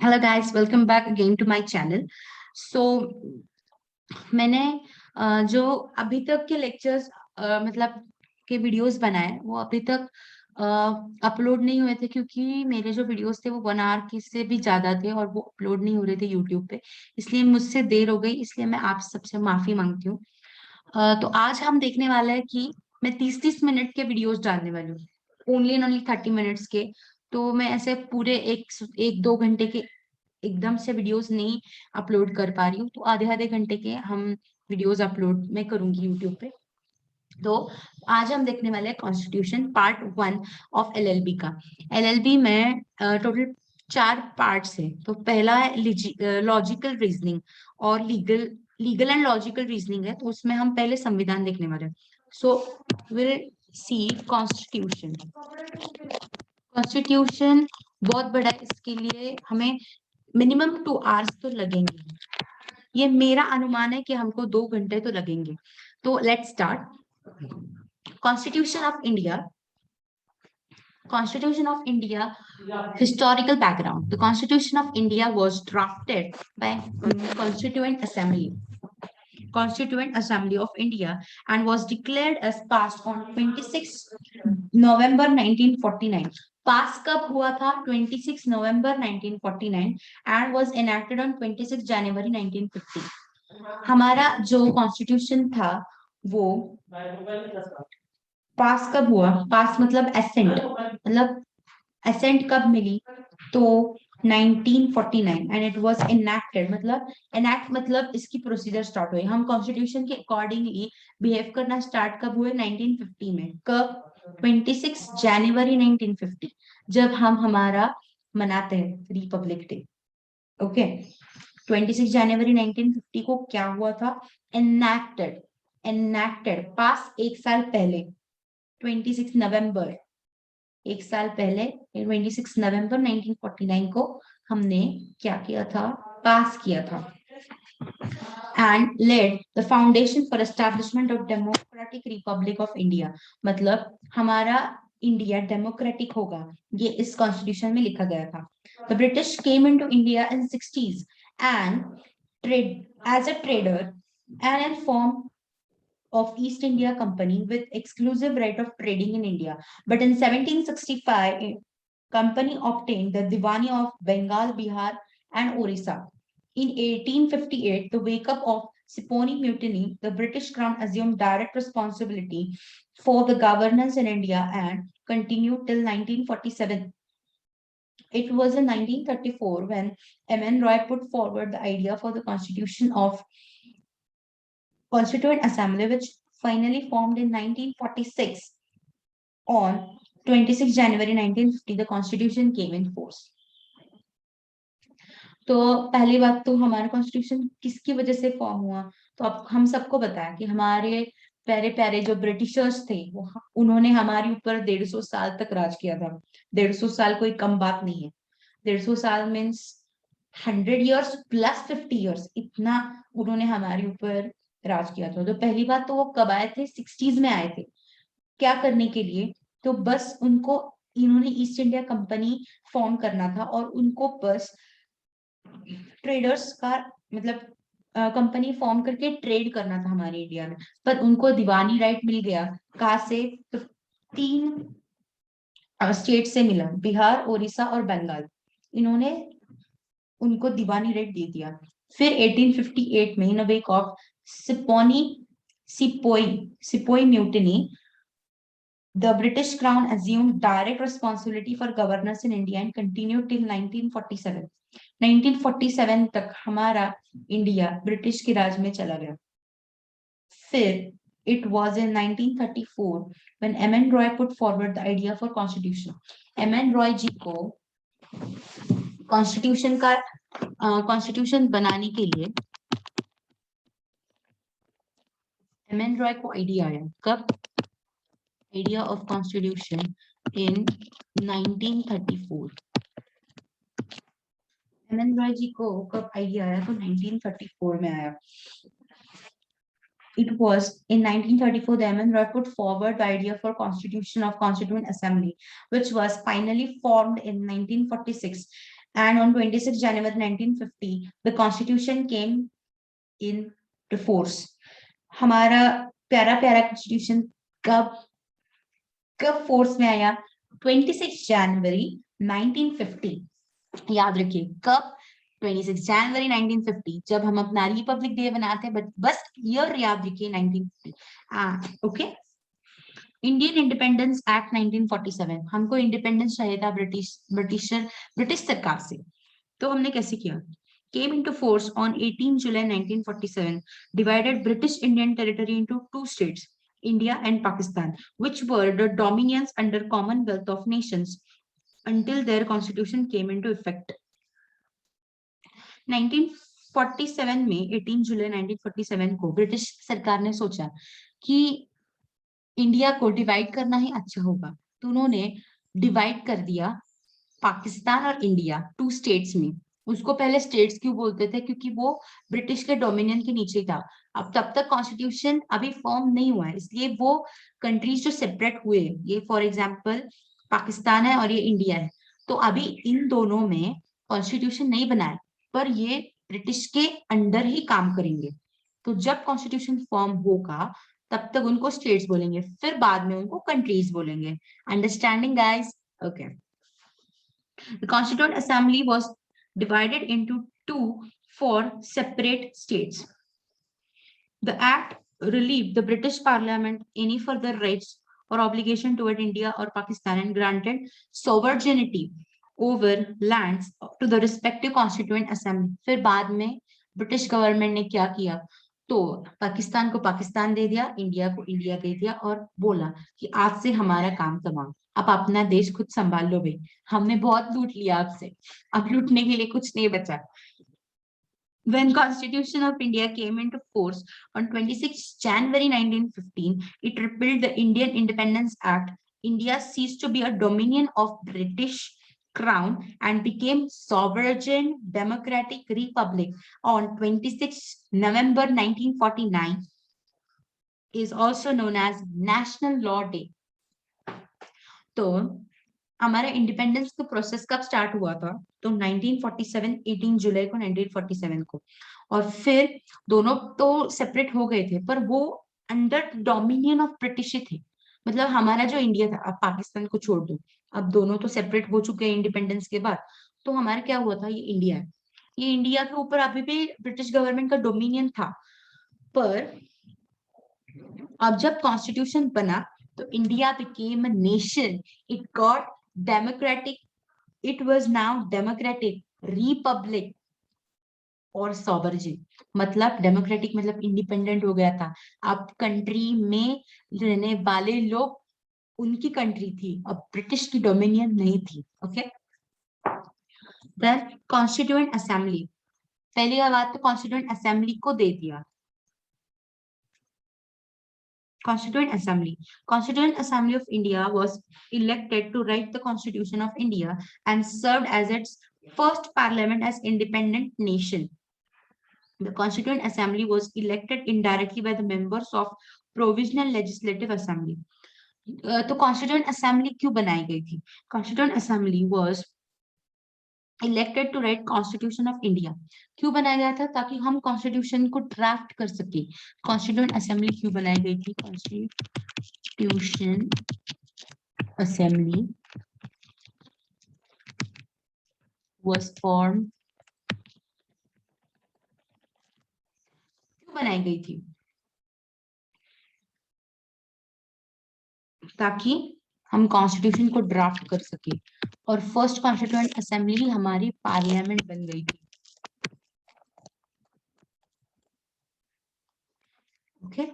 Hello guys, welcome back again to my channel. So मैंने जो अभी तक के लेक्चर्स मतलब के वीडियोस बनाए वो अभी तक अपलोड नहीं हुए थे, क्योंकि मेरे जो वीडियोस थे वो 1 आवर के से भी ज्यादा थे और वो अपलोड नहीं हो रहे थे यूट्यूब पे। इसलिए मुझसे देर हो गई, इसलिए मैं आप सबसे माफी मांगती हूँ। तो आज हम देखने वाले हैं कि मैं 30-30 मिनट के वीडियोस डालने वाली हूँ, ओनली एंड ओनली 30 मिनट्स के। तो मैं ऐसे पूरे एक एक 2 घंटे के एकदम से वीडियोस नहीं अपलोड कर पा रही हूँ, तो आधे आधे घंटे के हम वीडियोस अपलोड मैं करूंगी यूट्यूब पे। तो आज हम देखने वाले हैं कॉन्स्टिट्यूशन पार्ट 1 ऑफ एलएलबी का। एलएलबी में टोटल 4 पार्ट्स है। तो पहला है लॉजिकल रीजनिंग और legal legal and logical reasoning है, तो उसमें हम पहले संविधान देखने वाले हैं। So will see constitution. Constitution बहुत बड़ा है, इसके लिए हमें मिनिमम 2 आवर्स तो लगेंगे। ये मेरा अनुमान है कि हमको 2 घंटे तो लगेंगे। तो let's start. Constitution of India. Constitution of India historical background. The Constitution of India was drafted by Constituent Assembly. Constituent Assembly of India and was declared as passed on 26 November 1949. पास कब हुआ था? 26 नवंबर 1949 and was enacted on 26 January 1950. हमारा जो constitution था वो पास कब हुआ? पास मतलब एसेंट, मतलब एसेंट कब मिली? तो 1949 एंड इट वाज इनैक्टेड, मतलब इनैक्ट मतलब इसकी प्रोसीजर स्टार्ट हुई। हम कॉन्स्टिट्यूशन के अकॉर्डिंगली बिहेव करना स्टार्ट कब हुए? 1950 में। कब? 26 जनवरी 1950, जब हम हमारा मनाते हैं रिपब्लिक डे। ओके, 26 जनवरी 1950 को क्या हुआ था? इनैक्टेड। इनैक्टेड पास एक साल पहले, 26 नवंबर, एक साल पहले 26 नवंबर 1949 को हमने क्या किया था? पास किया था। And led the foundation for establishment of democratic republic of India, मतलब हमारा इंडिया डेमोक्रेटिक होगा, ये इस कॉन्स्टिट्यूशन में लिखा गया था। The British came into India in 60s and trade as a trader and informed of East India Company with exclusive right of trading in India. But in 1765, company obtained the Diwani of Bengal, Bihar, and Orissa. In 1858, the wake-up of Siponi Mutiny, the British Crown assumed direct responsibility for the governance in India and continued till 1947. It was in 1934 when M.N. Roy put forward the idea for the constitution of Constituent Assembly, which finally formed in 1946. On 26 January 1950, the Constitution came in force. तो पहली बात तो हमारा constitution किसकी वजह से form हुआ? तो अब हम सबको बताया कि हमारे प्यारे प्यारे जो ब्रिटिशर्स थे वो उन्होंने हमारे ऊपर 150 साल तक राज किया था। 150 साल कोई कम बात नहीं है। 150 साल मीन्स 100 years प्लस 50 years, इतना उन्होंने हमारे ऊपर राज किया था। तो पहली बात तो वो कब आए थे? 60s में आए थे। क्या करने के लिए? तो बस उनको इन्होंने ईस्ट इंडिया कंपनी फॉर्म करना था और उनको बस ट्रेडर्स का मतलब कंपनी फॉर्म करके ट्रेड करना था हमारे इंडिया में। पर उनको दीवानी राइट मिल गया। कहाँ से? तो 3 स्टेट से मिला, बिहार, उड़ीसा और बंगाल। इन्होंने उनको दीवानी राइट दे दिया। फिर 1858 में in a wake of sepoy mutiny, the British Crown assumed direct responsibility for governance in India and continued till 1947. 1947 तक हमारा इंडिया ब्रिटिश के राज में चला गया। फिर it was in 1934 when M.N. Roy put forward the idea for constitution. M.N. Roy जी को constitution बनाने के लिए M.N. Roy को आइडिया आया। कब? idea of constitution in 1934. M.N. Roy जी को कब आइडिया आया? तो 1934 में आया। It was in 1934 that M.N. Roy put forward the idea for constitution of Constituent Assembly, which was finally formed in 1946. And on 26 January 1950, the Constitution came into force. हमारा प्यारा प्यारा constitution कब कब फोर्स में आया? 26 जनवरी 1950। याद रखिए कब? 26 जनवरी 1950, जब हम अपना रिपब्लिक डे बनाते हैं, बट बस ईयर याद रखिए 1950। ओके। इंडियन इंडिपेंडेंस एक्ट 1947, हमको इंडिपेंडेंस चाहिए था ब्रिटिश सरकार से। तो हमने कैसे किया? Came into force on 18 July 1947, divided British Indian territory into two states, India and Pakistan, which were the dominions under Commonwealth of Nations until their constitution came into effect. 1947 में 18 जुलाई 1947 को ब्रिटिश सरकार ने सोचा कि इंडिया को divide करना ही अच्छा होगा, तो उन्होंने डिवाइड कर दिया पाकिस्तान और इंडिया टू स्टेट्स में। उसको पहले स्टेट्स क्यों बोलते थे? क्योंकि वो ब्रिटिश के डोमिनियन के नीचे था। अब तब तक कॉन्स्टिट्यूशन अभी फॉर्म नहीं हुआ है, इसलिए वो कंट्रीज जो सेपरेट हुए, ये फॉर एग्जांपल पाकिस्तान है और ये इंडिया है, तो अभी इन दोनों में कॉन्स्टिट्यूशन नहीं बना है, पर ये ब्रिटिश के अंडर ही काम करेंगे। तो जब कॉन्स्टिट्यूशन फॉर्म होगा तब तक उनको स्टेट्स बोलेंगे, फिर बाद में उनको कंट्रीज बोलेंगे। Understanding guys? Okay. The Constituent Assembly was divided into two for separate states. The Act relieved the British Parliament any further rights or obligation toward India or Pakistan and granted sovereignty over lands to the respective Constituent Assembly. फिर बाद में British government ने क्या किया? तो पाकिस्तान को पाकिस्तान दे दिया, India को इंडिया दे दिया और बोला कि आज से हमारा काम तमाम, आप अपना देश खुद संभाल लो भाई, हमने बहुत लूट लिया आपसे, अब लूटने के लिए कुछ नहीं बचा। When Constitution of India came into force on 26 January 1915, it repealed the Indian Independence Act. India ceased to be a dominion of British Crown and became sovereign democratic republic on 26 November 1949, is also known as National Law Day. तो हमारा independence का process कब start हुआ था? तो 1947, 18 जुलाई को 1947 को। और फिर दोनों तो सेपरेट हो गए थे, पर वो अंडर डोमिनियन ऑफ ब्रिटिश थे। मतलब हमारा जो इंडिया था, अब पाकिस्तान को छोड़ दो, अब दोनों तो सेपरेट हो चुके हैं इंडिपेंडेंस के बाद। तो हमारा क्या हुआ था? ये इंडिया है, ये इंडिया के ऊपर अभी भी ब्रिटिश गवर्नमेंट का डोमिनियन था। पर अब जब कॉन्स्टिट्यूशन बना तो India became a nation. It got democratic. It was now democratic republic और sovereign। मतलब डेमोक्रेटिक मतलब इंडिपेंडेंट हो गया था। अब कंट्री में रहने वाले लोग उनकी कंट्री थी, अब ब्रिटिश की डोमिनियन नहीं थी। ओके। देन कॉन्स्टिट्यूएंट असेंबली, पहली बात तो कॉन्स्टिट्यूएंट असेंबली को दे दिया। Constituent Assembly. Constituent Assembly of India was elected to write the Constitution of India and served as its first parliament as independent nation. The Constituent Assembly was elected indirectly by the members of Provisional Legislative Assembly. तो Constituent Assembly क्यों बनाई गई थी? Constituent Assembly was elected to write constitution of India. क्यों बनाया गया था? ताकि हम कॉन्स्टिट्यूशन को ड्राफ्ट कर सके। कॉन्स्टिट्यूएंट असेंबली क्यों बनाई गई थी? कॉन्स्टिट्यूशन असेंबली was formed, क्यों बनाई गई थी? ताकि हम कॉन्स्टिट्यूशन को ड्राफ्ट कर सके। और फर्स्ट कॉन्स्टिट्यूएंट असेंबली हमारी पार्लियामेंट बन गई थी। Okay.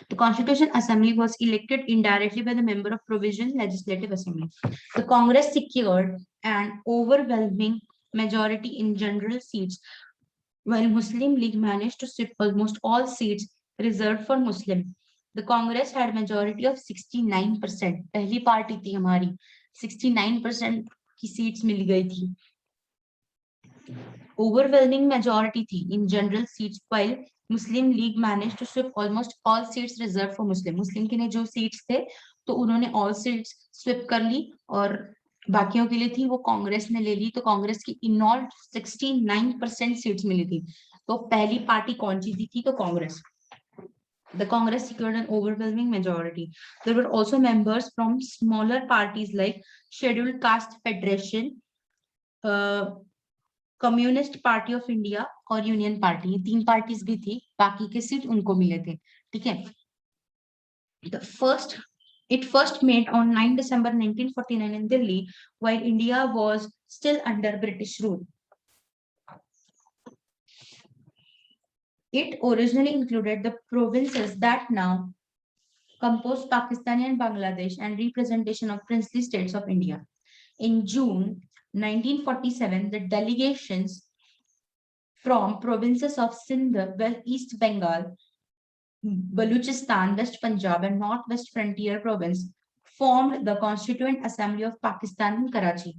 The Constitution Assembly was elected indirectly by the member of Provisional Legislative Assembly. The Congress secured an overwhelming majority in general seats, while Muslim League managed to sweep almost all seats reserved for Muslim. The Congress had majority of 69%. पहली party थी हमारी, 69% की seats मिल गई थी। Overwhelming majority थी in general seats, while Muslim League managed to sweep almost all seats reserved for Muslim. मुस्लिम के ने जो सीट्स थे तो उन्होंने all seats sweep कर ली और बाकियों के लिए थी वो कांग्रेस ने ले ली, तो कांग्रेस की इन ऑल 69% सीट्स मिली थी। तो पहली पार्टी कौन सी थी? तो Congress. The Congress secured an overwhelming majority. There were also members from smaller parties like Scheduled Caste Federation, communist party of India और यूनियन पार्टी, ये तीन पार्टीज भी थी, बाकी के सीट उनको मिले थे। ठीक है। The first It first met on 9 December 1949 in Delhi, while India was still under British rule. It originally included the provinces that now compose Pakistani and Bangladesh and representation of princely states of India. In June 1947, the delegations from provinces of Sindh, East Bengal, Baluchistan, West Punjab, and Northwest Frontier Province formed the Constituent Assembly of Pakistan in Karachi.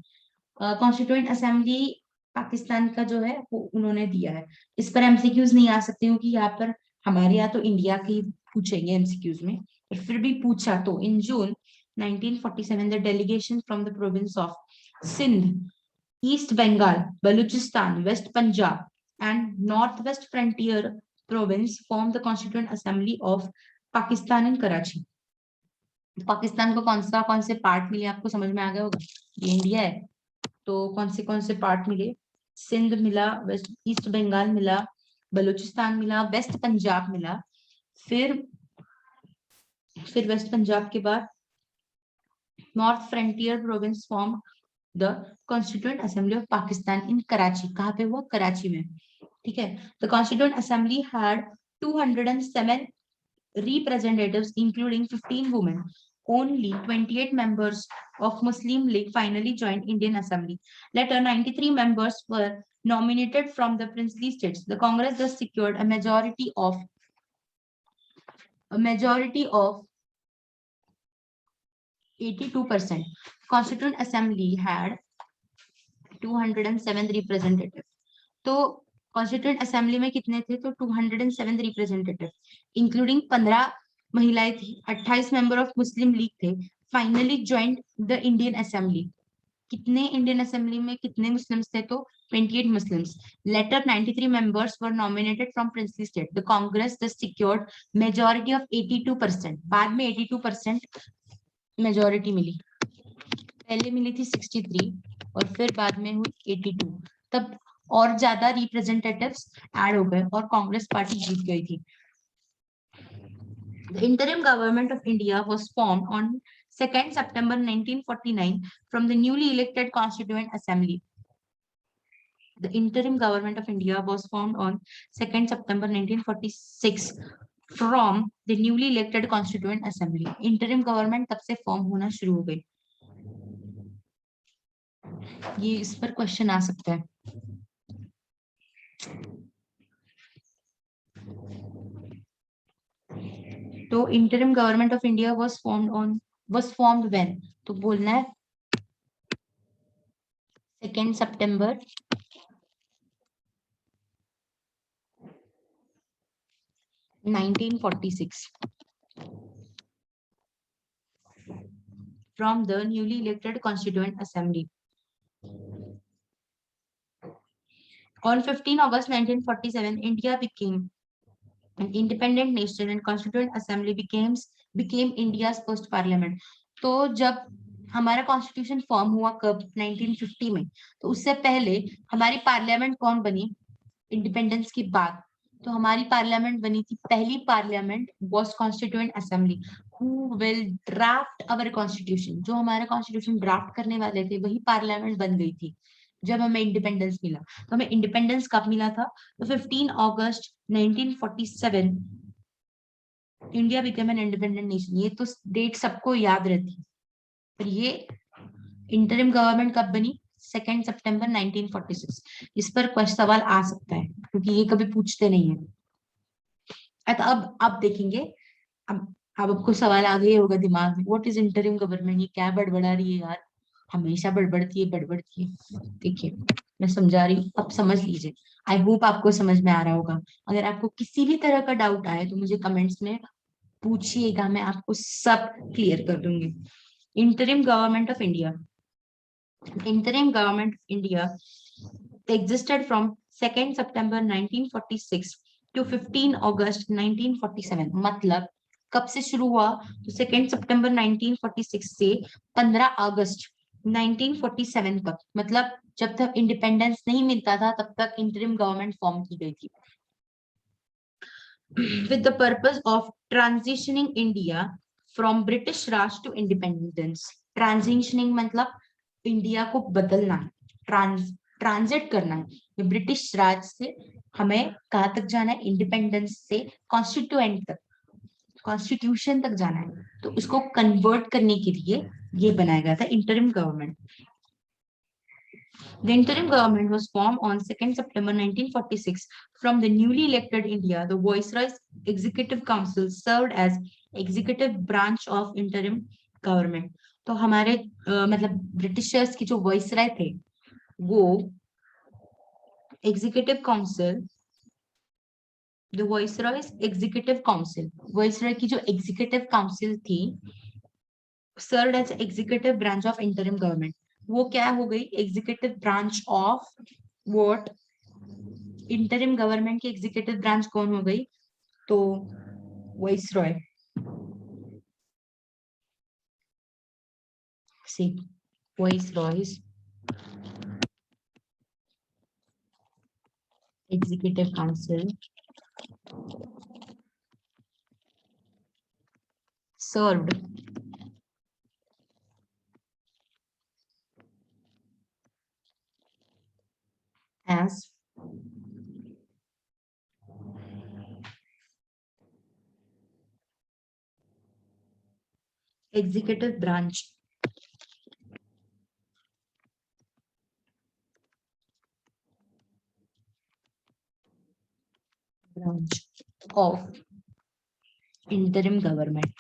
Constituent Assembly Pakistan का जो है वो उन्होंने दिया है। इस पर MCQs नहीं आ सकते क्योंकि यहाँ पर हमारे यहाँ तो इंडिया के पूछेंगे एमसीक्यूज में, पर फिर भी पूछा तो इन जून 1947 the delegation from the province of Sindh, East Bengal, Baluchistan, West Punjab, and Northwest Frontier Province formed the Constituent Assembly of Pakistan in Karachi. Pakistan को कौन से पार्ट मिले आपको समझ में आ गया होगा, ये इंडिया है तो कौन से पार्ट मिले? सिंध मिला, वेस्ट ईस्ट बंगाल मिला, बलूचिस्तान मिला, वेस्ट पंजाब मिला, फिर वेस्ट पंजाब के बाद North Frontier Province form the Constituent Assembly of Pakistan in Karachi. कहाँ पे हुआ? कराची में। ठीक है। The Constituent Assembly had 207 representatives including 15 women. Only 28 members of Muslim League finally joined Indian Assembly. Later, 93 members were nominated from the princely states. The Congress thus secured a majority of 82%. Constituent Assembly had 207 representatives. तो constituent assembly में कितने थे? तो 207 representative, including 15 महिलाएं थी, 28 member of Muslim League थे, finally joined the Indian Assembly. कितने Indian Assembly में कितने मुस्लिम्स थे? तो 28 Muslims. Later 93 members were nominated from princely state. The Congress thus secured majority of 82%. बाद में 82% मेजोरिटी मिली, पहले मिली थी 63 और फिर बाद में हुई 82, तब और ज्यादा रिप्रेजेंटेटिव्स ऐड हो गए और कांग्रेस पार्टी जीत गई थी। The interim government of India was formed on 2nd September 1949 from the newly elected Constituent Assembly. The interim government of India was formed on 2nd September 1946 from the newly elected Constituent Assembly. Interim government तब से form होना शुरू हो गई। ये इस पर question आ सकता है। तो interim government of India was formed when? तो बोलना है 2nd September 1946 from the newly elected Constituent Assembly. On 15 August 1947, India became an independent nation and Constituent Assembly became India's first parliament. तो जब हमारा कॉन्स्टिट्यूशन फॉर्म हुआ कब? 1950 में। तो उससे पहले हमारी पार्लियामेंट कौन बनी? इंडिपेंडेंस के बाद। तो हमारी पार्लियामेंट बनी थी, पहली parliament was constituent assembly who will draft our constitution. जो हमारा कॉन्स्टिट्यूशन ड्राफ्ट करने वाले थे वही पार्लियामेंट बन गई थी जब हमें इंडिपेंडेंस मिला। तो हमें इंडिपेंडेंस कब मिला था? तो 15 अगस्त 1947 India became an independent nation. ये तो डेट सबको याद रहती है, पर ये इंटरिम गवर्नमेंट कब बनी? 2nd September 1946। इस पर क्वेश्चन सवाल आ सकता है क्योंकि ये कभी पूछते नहीं है। तो अब देखेंगे, अब आपको सवाल आ गया होगा दिमाग में, व्हाट इज इंटरिम गवर्नमेंट? ये क्या बड़बड़ा रही है यार, हमेशा बड़बड़ती है। देखिए मैं समझा रही हूँ, अब समझ लीजिए। आई होप आपको समझ में आ रहा होगा। अगर आपको किसी भी तरह का डाउट आए तो मुझे कमेंट्स में पूछिएगा, मैं आपको सब क्लियर कर दूंगी। Interim government of India Interim Government of India existed from 2nd September 1946 to 15 August 1947. मतलब कब से शुरू हुआ? तो 2 सितंबर 1946 से 15 अगस्त 1947 तक, मतलब जब तक इंडिपेंडेंस नहीं मिलता था तब तक इंटरिम गवर्नमेंट फॉर्म की गई थी with the purpose of transitioning India from British Raj to independence. Transitioning मतलब इंडिया को बदलना है, ट्रांजिट करना है, ये ब्रिटिश राज से हमें कहाँ तक जाना है? इंडिपेंडेंस से कॉन्स्टिट्यूएंट तक, कॉन्स्टिट्यूशन तक जाना है। तो इसको कन्वर्ट करने के लिए ये बनाया गया था interim government. The interim government was formed on 2nd September 1946 from the newly elected India. The Viceroy's Executive Council served as executive branch of interim government. तो हमारे मतलब ब्रिटिशर्स की जो वाइसराय थे वो executive council, the viceroy's executive council, viceroy की जो executive council थी served as executive branch of interim government. वो क्या हो गई? Executive branch of what? Interim government की एग्जीक्यूटिव ब्रांच कौन हो गई? तो viceroy. See viceroy's executive council served as executive branch of interim government.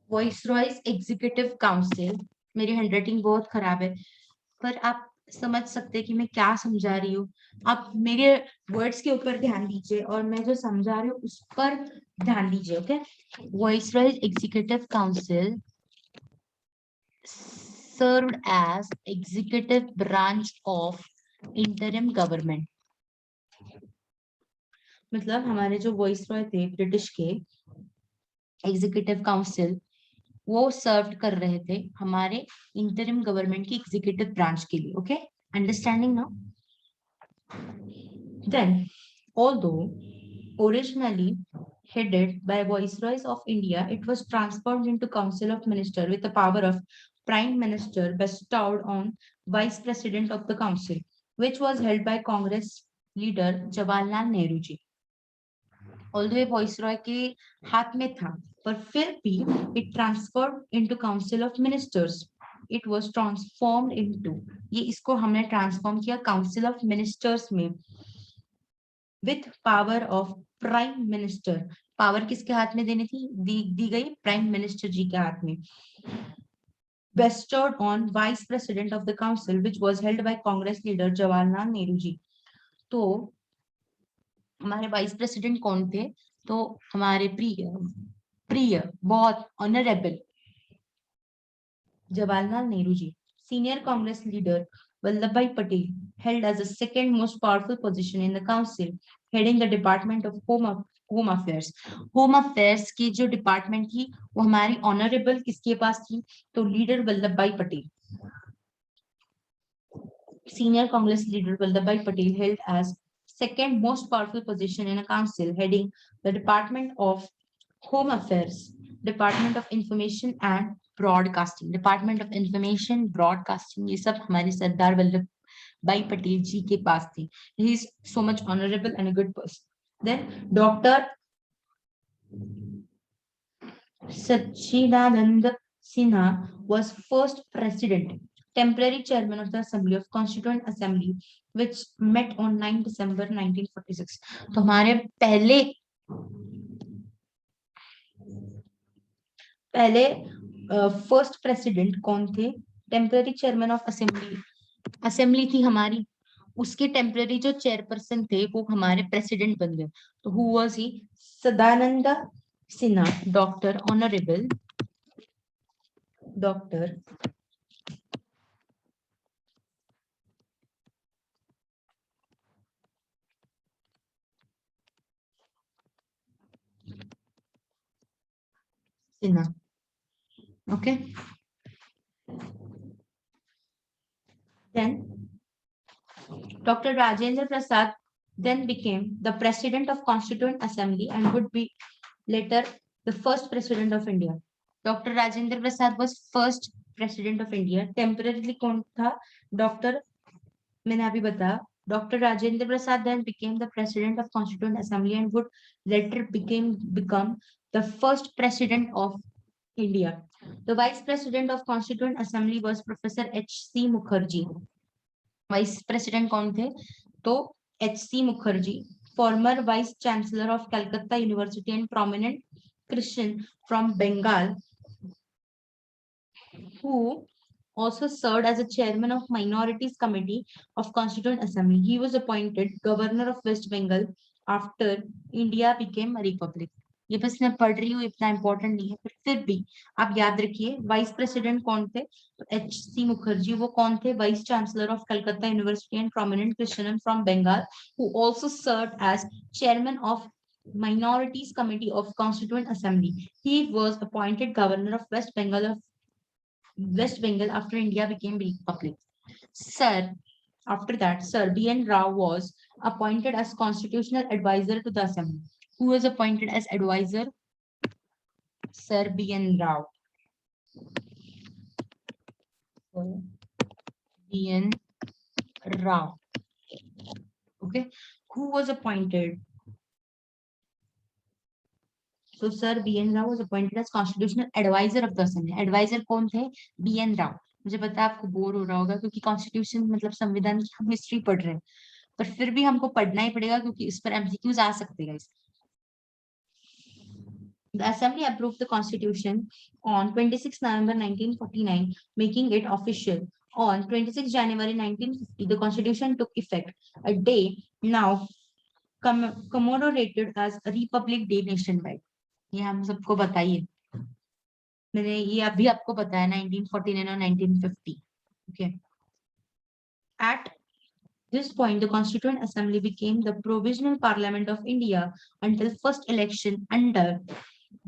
Viceroy's executive council, मेरी हैंडराइटिंग बहुत खराब है पर आप समझ सकते हैं कि मैं क्या समझा रही हूँ। आप मेरे वर्ड्स के ऊपर ध्यान दीजिए और मैं जो समझा रही हूँ उस पर ध्यान दीजिए। Okay, viceroys executive council served as executive branch of interim government. मतलब हमारे जो वाइसरॉय थे ब्रिटिश के एग्जीक्यूटिव काउंसिल वो सर्व कर रहे थे हमारे इंटरिम गवर्नमेंट की एग्जीक्यूटिव ब्रांच के लिए। Okay, understanding now? Then although originally headed by Viceroys of India, it was transformed into Council of Ministers with the power of Prime Minister bestowed on Vice President of the Council, which was held by Congress leader Jawaharlal Nehru ji. Although ये Viceroy के हाथ में था, पर फिर भी it transferred into Council of Ministers. It was transformed into, ये इसको हमने ट्रांसफॉर्म किया Council of Ministers में with power of prime minister. Power किसके हाथ में देनी थी? दी गई प्राइम मिनिस्टर जी के हाथ में। bestowed on vice president of the council which was held by Congress leader Jawaharlal Nehru ji. तो हमारे वाइस प्रेसिडेंट कौन थे? तो हमारे प्रिय बहुत ऑनरेबल जवाहरलाल नेहरू जी। सीनियर कांग्रेस लीडर वल्लभ भाई Patel held as the second most powerful position in the council, heading the department of home affairs. Home affairs की जो डिपार्टमेंट थी वो हमारी ऑनरेबल किसके पास थी? तो लीडर वल्लभ भाई Patel. Senior Congress leader Vallabhbhai Patel held as second most powerful position in a council, heading the Department of Home Affairs, Department of Information and Broadcasting, Department of Information, Broadcasting, ये सब हमारे सरदार वल्लभ भाई पटेल जी के पास थी। He is so much honorable and a good person. Then Dr. Sachidanand Sinha was first president, temporary chairman of the Assembly of Constituent Assembly, which met on 9 December 1946. तो हमारे पहले first president कौन थे? Temporary chairman of assembly, assembly थी हमारी, उसके temporary जो chairperson थे वो हमारे प्रेसिडेंट बन गए। तो who was he? Sadanand Sinha, Dr. Honorable Dr. Sinha. Okay. Then Dr. Rajendra Prasad then became the president of Constituent Assembly and would be later the first president of India. Dr. Rajendra Prasad was first president of India. Temporarily कौन था? Dr. मैंने अभी बताया. Dr. Rajendra Prasad then became the president of Constituent Assembly and would later become the first president of India. The vice president of Constituent Assembly was Professor H.C. Mukherjee. Vice president कौन थे? तो H.C. Mukherjee, former vice chancellor of Calcutta University and prominent Christian from Bengal, who also served as a chairman of Minorities Committee of Constituent Assembly. He was appointed governor of West Bengal after India became a republic. ये बस मैं पढ़ रही हूँ, इतना important नहीं है, पर फिर भी आप याद रखिए वाइस प्रेसिडेंट कौन थे? तो H.C. मुखर्जी. वो कौन थे? Vice chancellor of Calcutta university and prominent Christian from Bengal, who also served as chairman of Minorities Committee of Constituent Assembly. He was appointed governor of West Bengal after India became republic. Sir, after that, Sir B.N. Rao was appointed as constitutional advisor to the Assembly. Who was appointed as advisor? Sir B.N. Rao. B.N. Rao. Okay. Who was appointed? So Sir B.N. Rao was appointed as constitutional advisor of the Assembly. Advisor कौन थे? B.N. Rao. मुझे पता है आपको bore हो रहा होगा क्योंकि कॉन्स्टिट्यूशन मतलब संविधान की हम हिस्ट्री पढ़ रहे हैं, पर फिर भी हमको पढ़ना ही पड़ेगा क्योंकि इस पर एमसीक्यूज आ सकते हैं. The Assembly approved the Constitution on 26 November 1949, making it official. On 26 January 1950, the Constitution took effect, a day now commemorated as Republic Day nationwide. ये हम सबको बताइए. मैंने ये अभी आपको बताया 1949 और 1950. Okay. At this point, the Constituent Assembly became the Provisional Parliament of India until first election under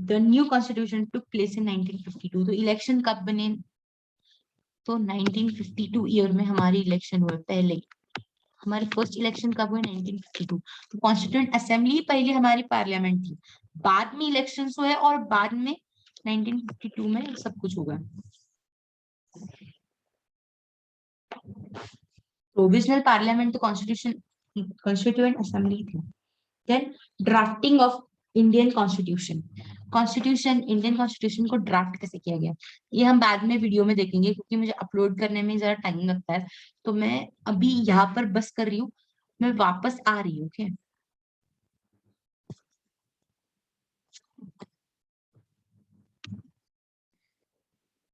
the new Constitution took place in 1952. तो इलेक्शन कब बने? तो 1952 ईयर में हमारी इलेक्शन हुए. पहले हमारे फर्स्ट इलेक्शन कब हुए? 1952. तो कॉन्स्टिट्यूएंट असेंबली पहले हमारी पार्लियामेंट थी, बाद में इलेक्शंस हुए और बाद में 1952 में सब कुछ होगा. प्रोविजनल पार्लियामेंट तो कॉन्स्टिट्यूएंट असेंबली थी. Then drafting of Indian constitution. Indian constitution को ड्राफ्ट कैसे किया गया ये हम बाद में वीडियो में देखेंगे क्योंकि मुझे अपलोड करने में जरा टाइम लगता है, तो मैं अभी यहाँ पर बस कर रही हूँ, मैं वापस आ रही हूँ. ओके.